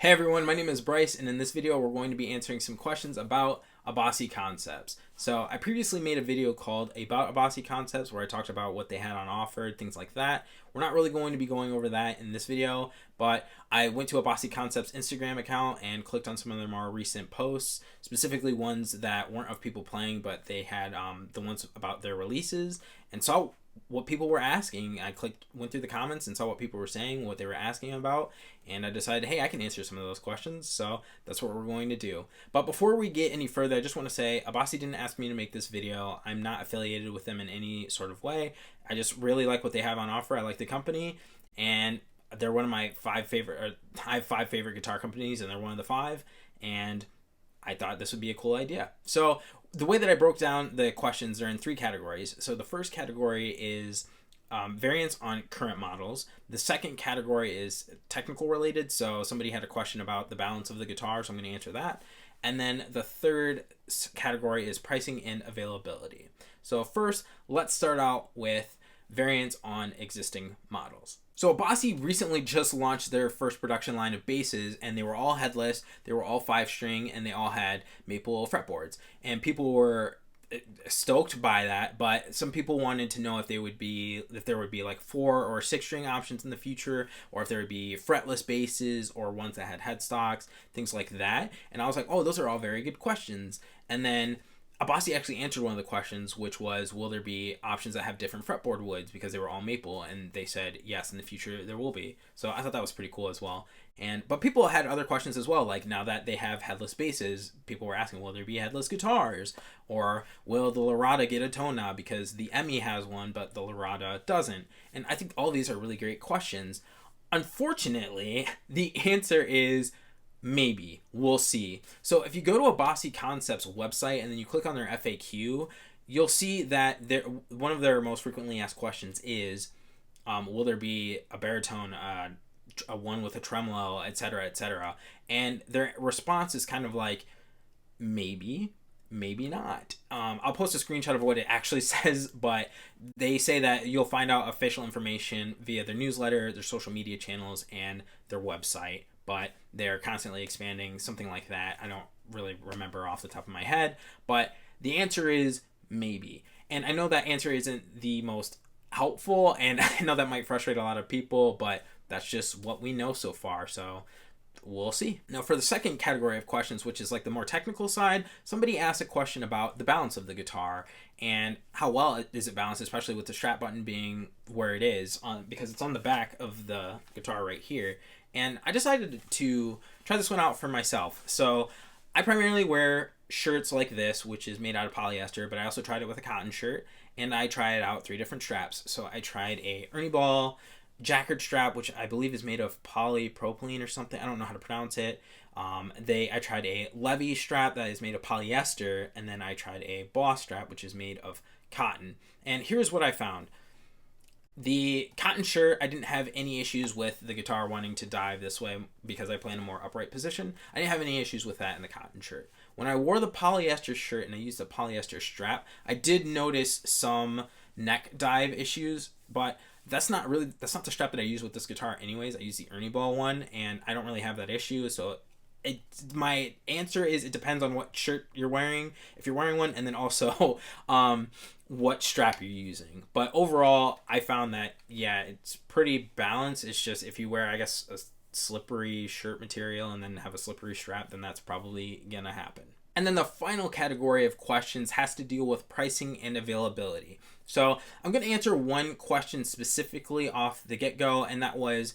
Hey everyone, my name is Bryce, and in this video we're going to be answering some questions about Abasi concepts. So I previously made a video called About Abasi Concepts where I talked about what they had on offer, things like that. We're not really going to be going over that in this video, but I went to Abasi Concepts Instagram account and clicked on some of their more recent posts, specifically ones that weren't of people playing, but they had the ones about their releases, and saw what people were asking. Went through the comments and saw what people were saying, what they were asking about, and I decided, hey, I can answer some of those questions, so that's what we're going to do. But before we get any further, I just want to say Abasi didn't ask me to make this video. I'm not affiliated with them in any sort of way. I just really like what they have on offer. I like the company, and they're one of my five favorite. I have five favorite guitar companies, and they're one of the five. And I thought this would be a cool idea. So the way that I broke down the questions, they're in three categories. So the first category is variants on current models. The second category is technical related. So somebody had a question about the balance of the guitar, so I'm going to answer that. And then the third category is pricing and availability. So first, let's start out with variants on existing models. So Abasi recently just launched their first production line of basses, and they were all headless, they were all 5-string, and they all had maple fretboards. And people were stoked by that, but some people wanted to know if there would be like 4 or 6-string options in the future, or if there would be fretless basses or ones that had headstocks, things like that. And I was like, oh, those are all very good questions. And then Abasi actually answered one of the questions, which was, will there be options that have different fretboard woods, because they were all maple, and they said yes, in the future there will be. So I thought that was pretty cool as well. But people had other questions as well, like now that they have headless basses, people were asking, will there be headless guitars, or will the Lorada get a tone knob, because the Emmy has one but the Lorada doesn't. And I think all these are really great questions. Unfortunately, the answer is maybe. We'll see. So if you go to Abasi Concepts website and then you click on their FAQ, you'll see that one of their most frequently asked questions is, will there be a baritone, a one with a tremolo, etc., etc. And their response is kind of like, maybe, maybe not. I'll post a screenshot of what it actually says, but they say that you'll find out official information via their newsletter, their social media channels, and their website. But they're constantly expanding, something like that. I don't really remember off the top of my head, but the answer is maybe. And I know that answer isn't the most helpful, and I know that might frustrate a lot of people, but that's just what we know so far, so we'll see. Now, for the second category of questions, which is like the more technical side, somebody asked a question about the balance of the guitar and how well is it balanced, especially with the strap button being where it is, because it's on the back of the guitar right here. And I decided to try this one out for myself. So I primarily wear shirts like this, which is made out of polyester, but I also tried it with a cotton shirt, and I tried out 3 different straps. So I tried a Ernie Ball Jacquard strap, which I believe is made of polypropylene or something. I don't know how to pronounce it. I tried a Levy strap that is made of polyester, and then I tried a Boss strap, which is made of cotton. And here's what I found. The cotton shirt, I didn't have any issues with the guitar wanting to dive this way because I play in a more upright position. I didn't have any issues with that in the cotton shirt. When I wore the polyester shirt and I used the polyester strap, I did notice some neck dive issues, but that's not the strap that I use with this guitar anyways. I use the Ernie Ball one, and I don't really have that issue, so my answer is it depends on what shirt you're wearing, if you're wearing one, and then also what strap you're using. But overall, I found that, yeah, it's pretty balanced. It's just if you wear, I guess, a slippery shirt material and then have a slippery strap, then that's probably gonna happen. And then the final category of questions has to deal with pricing and availability. So I'm going to answer one question specifically off the get-go, and that was,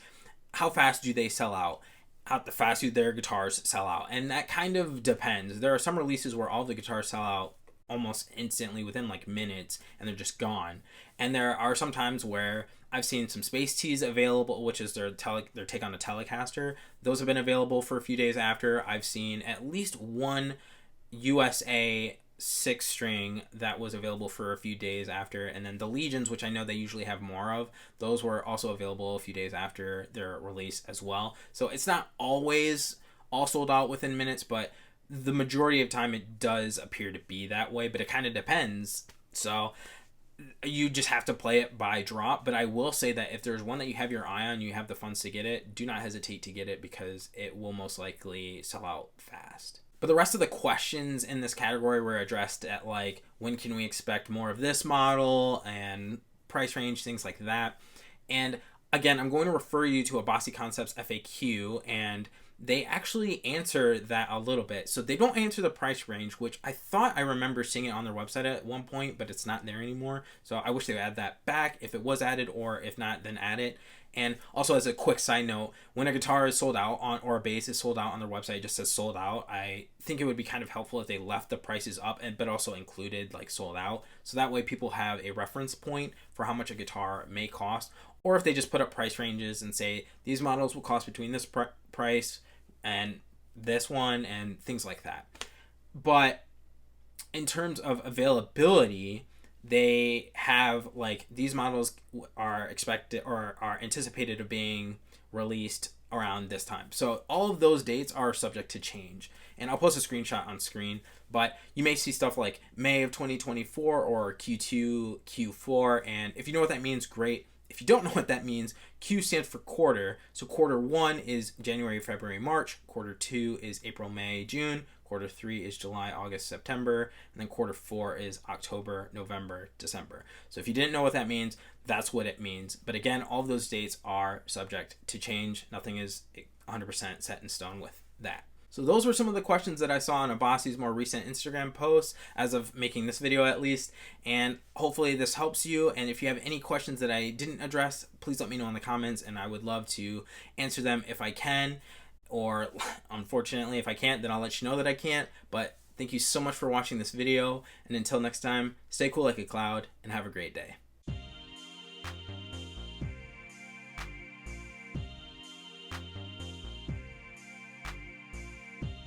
how fast do they sell out? How fast do their guitars sell out? And that kind of depends. There are some releases where all the guitars sell out almost instantly within like minutes, and they're just gone. And there are some times where I've seen some Space Tees available, which is their take on a Telecaster. Those have been available for a few days after. I've seen at least one USA 6-string that was available for a few days after, and then the Legions, which I know they usually have more of, those were also available a few days after their release as well. So it's not always all sold out within minutes, but the majority of time it does appear to be that way, but it kind of depends. So you just have to play it by drop. But I will say that if there's one that you have your eye on, you have the funds to get it, do not hesitate to get it because it will most likely sell out fast. But the rest of the questions in this category were addressed at like, when can we expect more of this model and price range, things like that. And again, I'm going to refer you to Abasi Concepts FAQ, and they actually answer that a little bit. So they don't answer the price range, which I thought I remember seeing it on their website at one point, but it's not there anymore. So I wish they would add that back if it was added, or if not, then add it. And also, as a quick side note, when a guitar is sold out on, or a bass is sold out on their website, it just says sold out. I think it would be kind of helpful if they left the prices up, but also included like sold out. So that way people have a reference point for how much a guitar may cost. Or if they just put up price ranges and say, these models will cost between this price and this one, and things like that. But in terms of availability, they have like, these models are expected or are anticipated of being released around this time. So all of those dates are subject to change. And I'll post a screenshot on screen, but you may see stuff like May of 2024 or Q2, Q4. And if you know what that means, great. If you don't know what that means, Q stands for quarter. So quarter 1 is January, February, March. Quarter 2 is April, May, June. Quarter 3 is July, August, September. And then quarter 4 is October, November, December. So if you didn't know what that means, that's what it means. But again, all of those dates are subject to change. Nothing is 100% set in stone with that. So those were some of the questions that I saw on Abasi's more recent Instagram posts, as of making this video at least, and hopefully this helps you. And if you have any questions that I didn't address, please let me know in the comments, and I would love to answer them if I can, or unfortunately if I can't, then I'll let you know that I can't. But thank you so much for watching this video, and until next time, stay cool like a cloud and have a great day.